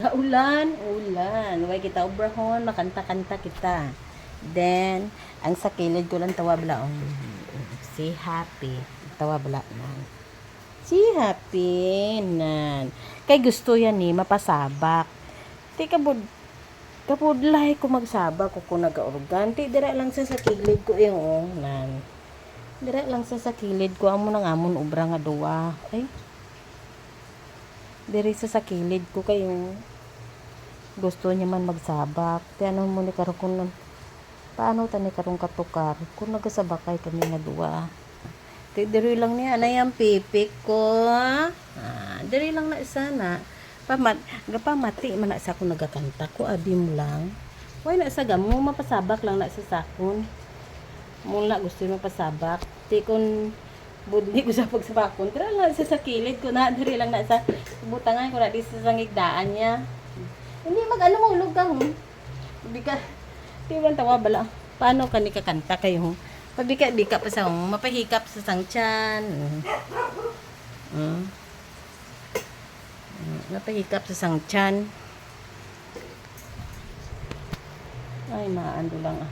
Ulan, ulan. Way kita obrahon, makanta-kanta kita. Then, ang sa kilid ko lang tawa bala. Si Happy. Tawa bala nan. Si Happy nan. Kay gusto yan ni mapasabak. Ti kabudlay ko magsabak ko nagaorgan. Ti dira lang sa kilid ko yung nan. Dira lang sa kilid ko amo nang amon obra nga duwa. Ay. Diri sa kilid ko kayong gusto niya man magsabak. Tiano mo ni karon kun paano tani karong katukar kung nagasabakay kami nga duwa. Diri lang niya na yung pipik ko. Diri lang na sana. Gapamati man na sa ko nagakanta ko abi mo lang. Why na sa gamo mapasabak lang na sa sakon. Mula gusto mo pasabak. Ti kun budni ko sa pagsabakon. Dira lang sa kilid ko na diri lang na sa butangan ko na di sa sangigdaan niya. Hindi mag-ano mo ulog ka Bika. Tiwan tawa bala. Paano ka ni kakanta kayo? Pabika-bika pa sa mapahikap sa sangtiyan. Mapahikap sa sangtiyan. Ay, maando lang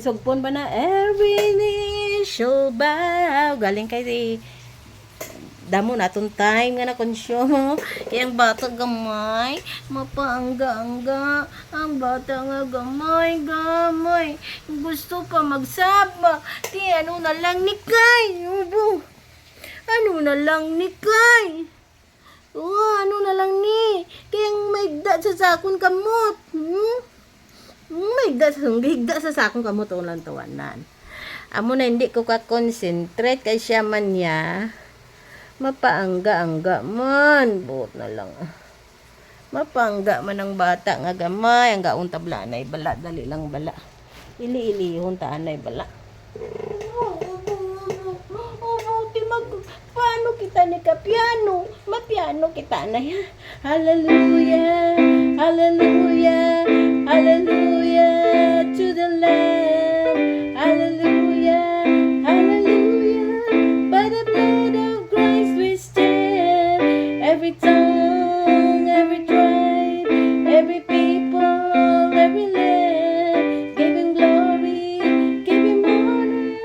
sugpon ba na every knee shall bow galing kay damo naton time nga na consume kay ang bata gamay mapaangga-angga ang bata nga gamay gusto pa magsaba ti ano na lang ni kay ubo ano na lang ni kay sa sakon kamot. Higda sa sakon kamot ulang tawanan. Amo na hindi ko ka-concentrate kay siya man niya. Mapaangga-angga man. Buot na lang. Mapangga man ang bata nga gamay. Ang gaon tabla na bala. Dali lang bala. Ili-ilihon taan na bala. Paano kita ni ka-piano? Mapiano kita na ya. Hallelujah, hallelujah, hallelujah to the Lamb. Hallelujah, hallelujah. By the blood of Christ we stand. Every tongue, every tribe, every people, every land. Give him glory, give him honor,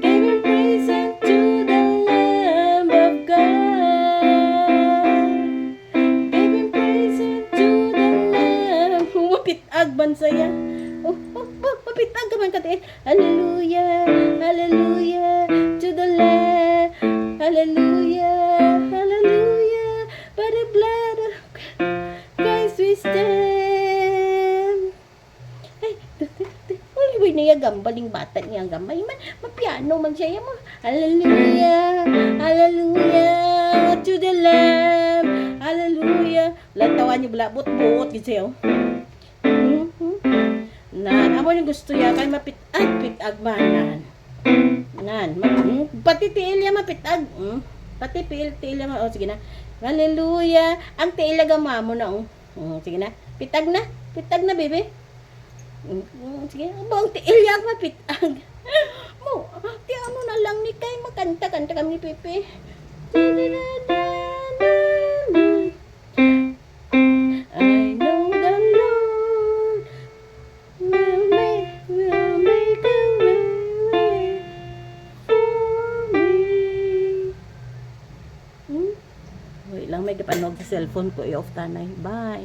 give him praise unto the Lamb of God. Give him praise unto the Lamb. Mapitag bansaya. Mapitag ka man katiin. Hallelujah, hallelujah to the Lamb. Hallelujah, hallelujah. By the blood of Christ we stand. Ay, uy, niya gambaling bata niya gamay man. Mapiano man siya mo. Hallelujah, hallelujah to the Lamb. Hallelujah. Lantawan niyo blabot buot gid nan, amo yung gusto ya kay pitag manan. Nan, pati tiil ya mapitag. Pati tiil ya o sige na. Hallelujah. Ang tiil agama mo na sige na. Pitag na bebe. Sige, ang tiil ya mapitag. Mo, ti ano na lang ni kay makanta kami ni Pepe. I know the Lord will make a way for me. Wait lang, may kapanog sa cellphone ko. I-off tanay. Bye.